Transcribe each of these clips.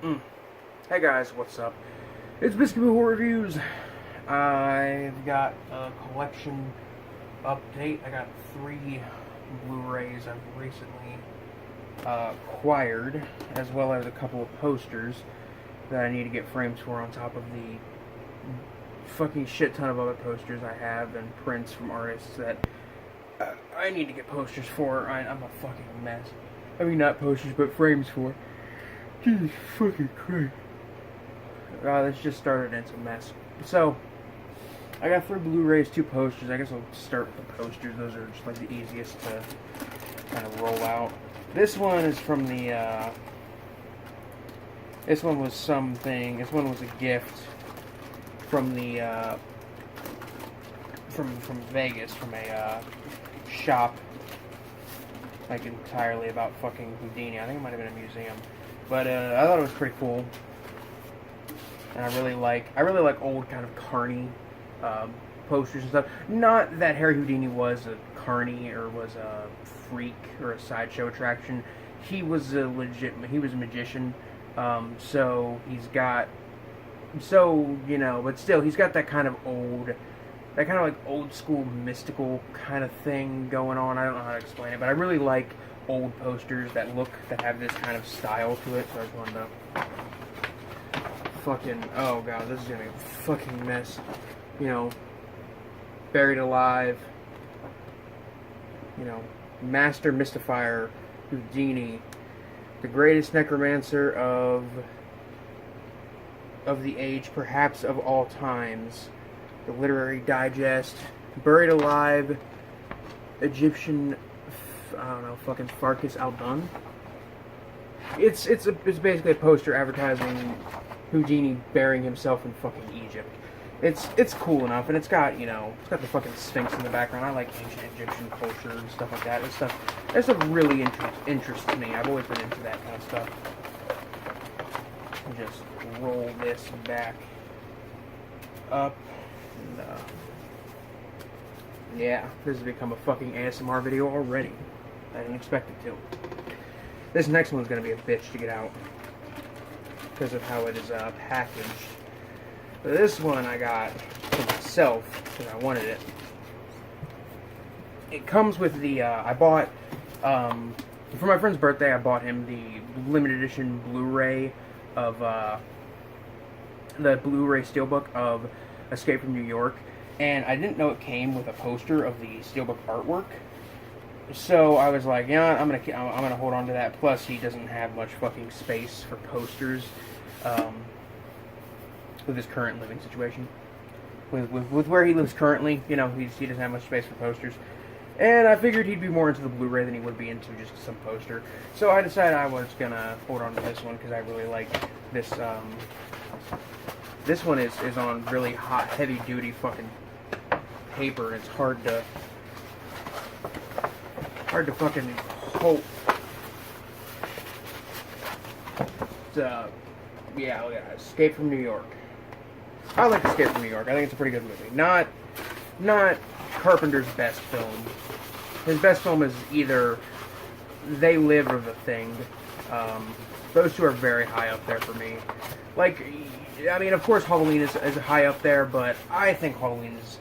Mm. Hey guys, what's up? It's Biscuit Horror Reviews. I've got a collection update. I got 3 Blu-rays I've recently acquired, as well as a couple of posters that I need to get frames for on top of the fucking shit ton of other posters I have and prints from artists that I need to get posters for. I'm a fucking mess. I mean, not posters, but frames for. Jesus fucking Christ. This just started and it's a mess. So, I got 3 Blu-rays, 2 posters. I guess I'll start with the posters. Those are just like the easiest to kind of roll out. This one is from the, this one was something, this one was a gift from the, from Vegas, from a, shop, like entirely about fucking Houdini. I think it might have been a museum. But I thought it was pretty cool, and I really like old kind of carny posters and stuff. Not that Harry Houdini was a carny or was a freak or a sideshow attraction. He was a magician. So he's got, but still he's got that kind of like old school mystical kind of thing going on. I don't know how to explain it, but I really like old posters that have this kind of style to it. So I just wanted to oh god, this is gonna be a fucking mess. Buried Alive, Master Mystifier Houdini, the greatest necromancer of the age, perhaps of all times, the Literary Digest, Buried Alive, Egyptian, I don't know, fucking Farkas Al-Dun. It's basically a poster advertising Houdini burying himself in fucking Egypt. It's cool enough, and it's got the fucking Sphinx in the background. I like ancient Egyptian culture and stuff like that. That stuff really interests me. I've always been into that kind of stuff. Just roll this back up. And, yeah, this has become a fucking ASMR video already. I didn't expect it to. This next one's going to be a bitch to get out because of how it is packaged. But this one I got for myself because I wanted it. It comes with the, I bought, for my friend's birthday, I bought him the limited edition Blu-ray of, the Blu-ray steelbook of Escape from New York. And I didn't know it came with a poster of the steelbook artwork. So I was like, I'm gonna hold on to that. Plus, he doesn't have much fucking space for posters with his current living situation. With where he lives currently, he doesn't have much space for posters. And I figured he'd be more into the Blu-ray than he would be into just some poster. So I decided I was gonna hold on to this one because I really like this. This one is on really hot, heavy-duty fucking paper, and it's hard to fucking hold. Yeah, look at that. Escape from New York. I like Escape from New York. I think it's a pretty good movie. Not Carpenter's best film. His best film is either They Live or The Thing. Those two are very high up there for me. Like, I mean, of course Halloween is high up there, but I think Halloween is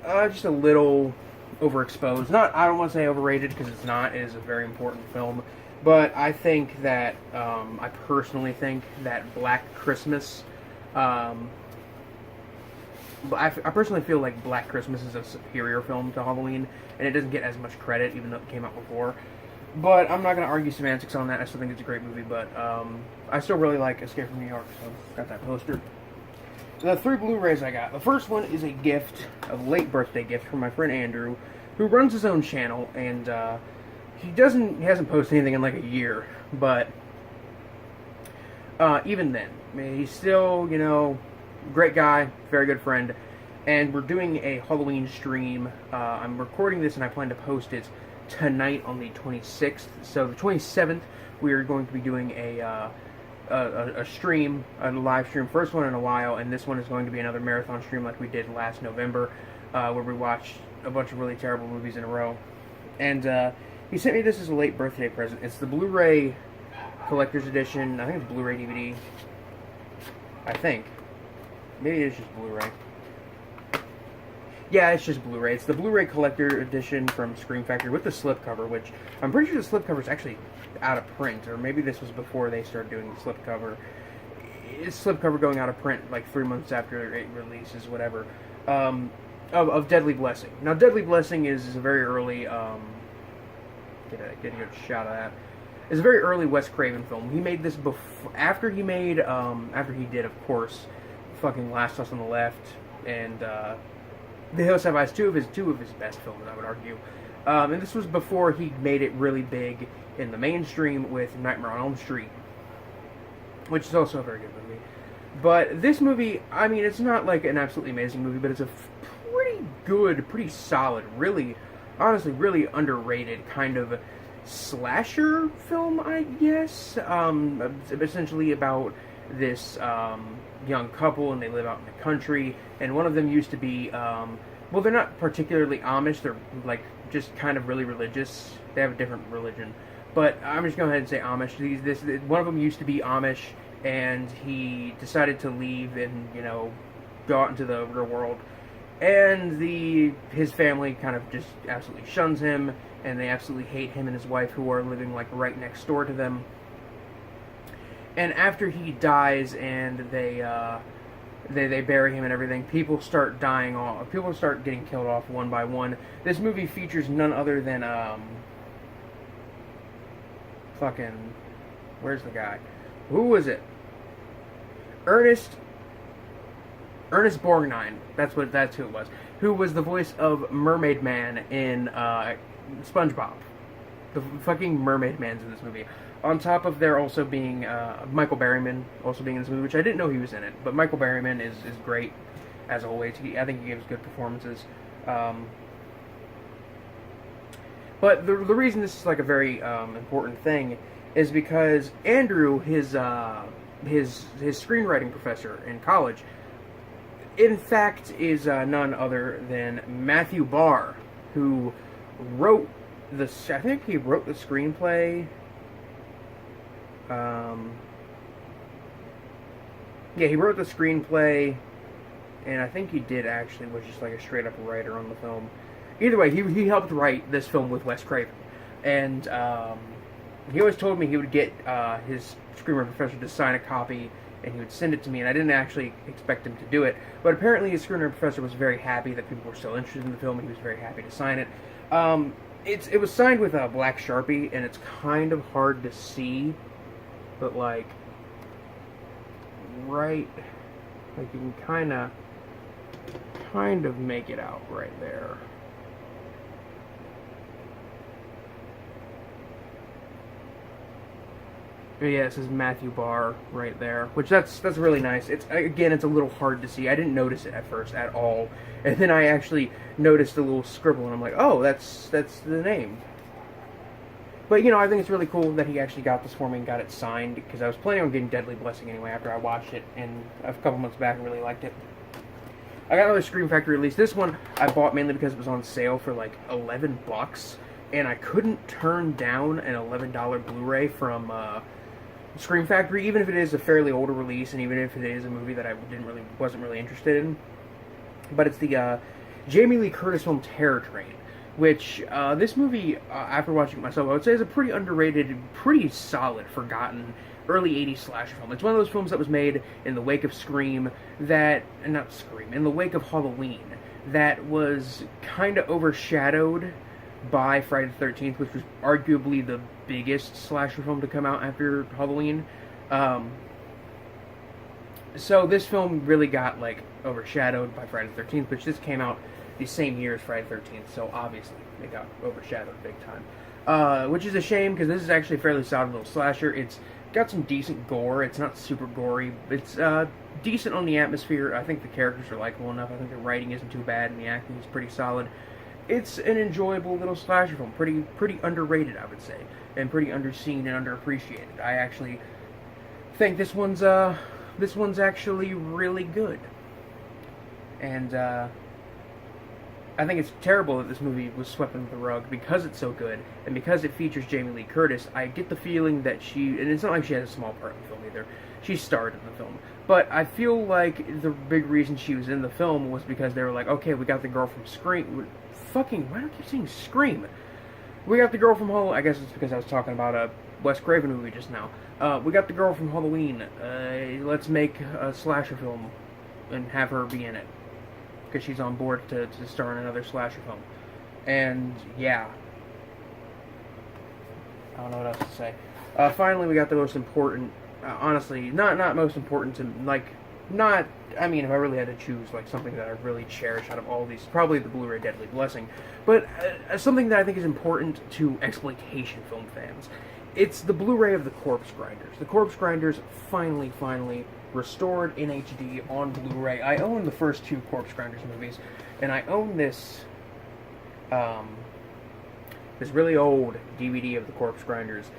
just a little overexposed. I don't want to say overrated, because it's not. It is a very important film. But I think that, I personally think that Black Christmas, I personally feel like Black Christmas is a superior film to Halloween, and it doesn't get as much credit, even though it came out before. But I'm not going to argue semantics on that. I still think it's a great movie, but I still really like Escape from New York, so got that poster. The 3 Blu-rays I got. The first one is a gift, a late birthday gift from my friend Andrew, who runs his own channel, and he hasn't posted anything in like a year, but even then, I mean, he's still, great guy, very good friend, and we're doing a Halloween stream. I'm recording this and I plan to post it tonight on the 26th. So the 27th, we are going to be doing a stream, a live stream, first one in a while, and this one is going to be another marathon stream like we did last November, where we watched a bunch of really terrible movies in a row. And he sent me this as a late birthday present. It's the Blu-ray collector's edition. I think it's Blu-ray DVD. I think. Maybe it's just Blu-ray. Yeah, it's just Blu-ray. It's the Blu-ray collector edition from Scream Factory with the slipcover, which I'm pretty sure the slipcover is actually out of print, or maybe this was before they started doing the slipcover. It's slipcover going out of print like 3 months after it releases, whatever. Of Deadly Blessing. Now, Deadly Blessing is a very early. Get a good shot of that. It's a very early Wes Craven film. He made this before, after he did, of course, fucking Last House on the Left and. The Hills Have Eyes, two of his best films, I would argue. And this was before he made it really big in the mainstream with Nightmare on Elm Street, which is also a very good movie. But this movie, I mean, it's not like an absolutely amazing movie, but it's a pretty good, pretty solid, really, honestly, really underrated kind of slasher film, I guess. Essentially about this young couple, and they live out in the country, and one of them used to be, well, they're not particularly Amish, they're like just kind of really religious. They have a different religion, but I'm just going to go ahead and say Amish. One of them used to be Amish, and he decided to leave and, you know, go out into the real world, and his family kind of just absolutely shuns him, and they absolutely hate him and his wife, who are living like right next door to them. And after he dies and they bury him and everything, people start dying off. People start getting killed off one by one. This movie features none other than fucking, where's the guy? Who was it? Ernest Borgnine. That's who it was. Who was the voice of Mermaid Man in SpongeBob. The fucking Mermaid Man's in this movie. On top of there also being Michael Berryman also being in this movie, which I didn't know he was in it. But Michael Berryman is great, as always. I think he gives good performances. But the reason this is like a very important thing is because Andrew, his screenwriting professor in college, in fact is none other than Matthew Barr, who wrote I think he wrote the screenplay. Yeah, he wrote the screenplay, and I think he did actually was just like a straight up writer on the film. Either way, he helped write this film with Wes Craven, and he always told me he would get his screenwriting professor to sign a copy, and he would send it to me, and I didn't actually expect him to do it, but apparently his screenwriting professor was very happy that people were still interested in the film, and he was very happy to sign it. It was signed with a black Sharpie, and it's kind of hard to see, but like you can kind of make it out right there. But yeah, it says Matthew Barr right there, which that's really nice. It's a little hard to see. I didn't notice it at first at all, and then I actually noticed a little scribble, and I'm like, oh, that's the name. But, you know, I think it's really cool that he actually got this for me and got it signed, because I was planning on getting Deadly Blessing anyway after I watched it, and a couple months back I really liked it. I got another Scream Factory release. This one I bought mainly because it was on sale for like $11, and I couldn't turn down an $11 Blu-ray from Scream Factory, even if it is a fairly older release, and even if it is a movie that I wasn't really interested in. But it's the Jamie Lee Curtis film Terror Train, which this movie, after watching it myself, I would say is a pretty underrated, pretty solid, forgotten early 80s slasher film. It's one of those films that was made in the wake of in the wake of Halloween, that was kind of overshadowed by Friday the 13th, which was arguably the biggest slasher film to come out after Halloween. So this film really got like overshadowed by Friday the 13th, which this came out the same year as Friday the 13th, so obviously it got overshadowed big time. Which is a shame, because this is actually a fairly solid little slasher. It's got some decent gore. It's not super gory. It's decent on the atmosphere. I think the characters are likable enough. I think the writing isn't too bad, and the acting is pretty solid. It's an enjoyable little slasher film. Pretty underrated, I would say, and pretty underseen and underappreciated. I actually think this one's actually really good. And I think it's terrible that this movie was swept under the rug because it's so good, and because it features Jamie Lee Curtis. I get the feeling that and it's not like she had a small part in the film either. She starred in the film. But I feel like the big reason she was in the film was because they were like, okay, we got the girl from Scream. Fucking, why do I keep saying Scream? We got the girl from Halloween. I guess it's because I was talking about a Wes Craven movie just now. We got the girl from Halloween. Let's make a slasher film and have her be in it, because she's on board to star in another slasher film. And yeah, I don't know what else to say. Finally, we got the most important. Honestly, not most important to not. I mean, if I really had to choose something that I really cherish out of all these, probably the Blu-ray Deadly Blessing. But something that I think is important to exploitation film fans. It's the Blu-ray of The Corpse Grinders. The Corpse Grinders finally restored in HD on Blu-ray. I own the first two Corpse Grinders movies, and I own this really old DVD of The Corpse Grinders.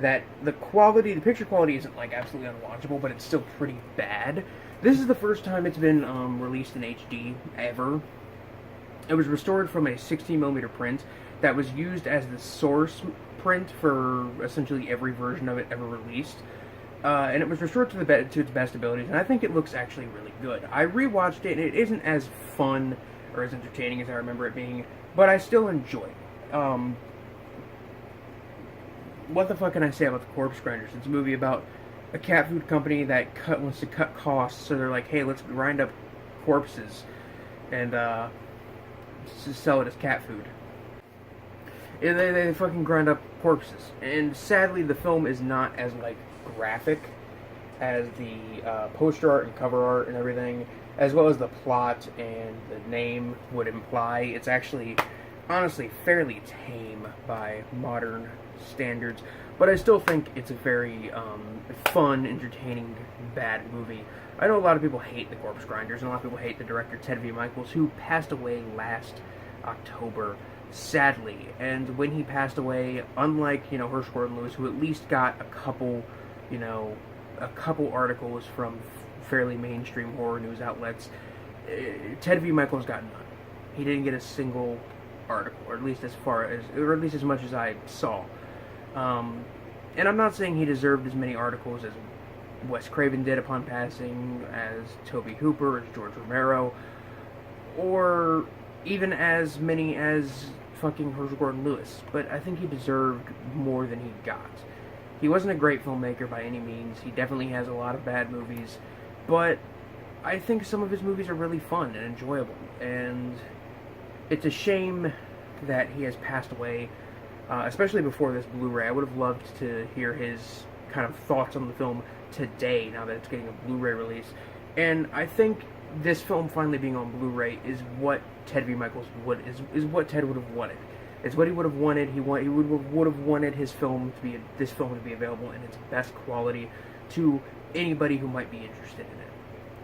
That the picture quality isn't absolutely unwatchable, but it's still pretty bad. This is the first time it's been released in HD ever. It was restored from a 16mm print that was used as the source print for essentially every version of it ever released. And it was restored to its best abilities, and I think it looks actually really good. I rewatched it, and it isn't as fun or as entertaining as I remember it being, but I still enjoy it. What the fuck can I say about The Corpse Grinders? It's a movie about a cat food company that wants to cut costs, so they're like, hey, let's grind up corpses and sell it as cat food. And they fucking grind up corpses. And sadly, the film is not as graphic as the poster art and cover art and everything, as well as the plot and the name would imply. It's actually, honestly, fairly tame by modern standards, but I still think it's a very fun, entertaining, bad movie. I know a lot of people hate The Corpse Grinders, and a lot of people hate the director Ted V. Michaels, who passed away last October, sadly. And when he passed away, unlike Herschel Gordon Lewis, who at least got a couple articles from fairly mainstream horror news outlets, Ted V. Michaels got none. He didn't get a single article, or at least as much as I saw. And I'm not saying he deserved as many articles as Wes Craven did upon passing, as Tobe Hooper, as George Romero, or even as many as fucking Herschel Gordon Lewis. But I think he deserved more than he got. He wasn't a great filmmaker by any means. He definitely has a lot of bad movies, but I think some of his movies are really fun and enjoyable. And it's a shame that he has passed away, especially before this Blu-ray. I would have loved to hear his kind of thoughts on the film today, now that it's getting a Blu-ray release. And I think this film finally being on Blu-ray is what Ted V. Michaels is what Ted would have wanted. It's what he would have wanted. He would have wanted this film to be available in its best quality to anybody who might be interested in it.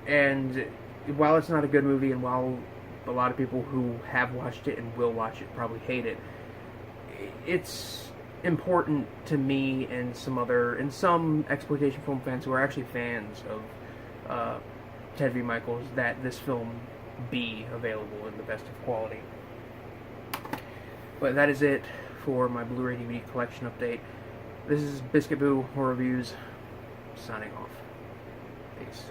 And while it's not a good movie, and while a lot of people who have watched it and will watch it probably hate it, it's important to me and some exploitation film fans who are actually fans of Ted V. Michaels that this film be available in the best of quality. But that is it for my Blu-ray DVD collection update. This is Biscuit Boo Horror Reviews, signing off. Peace.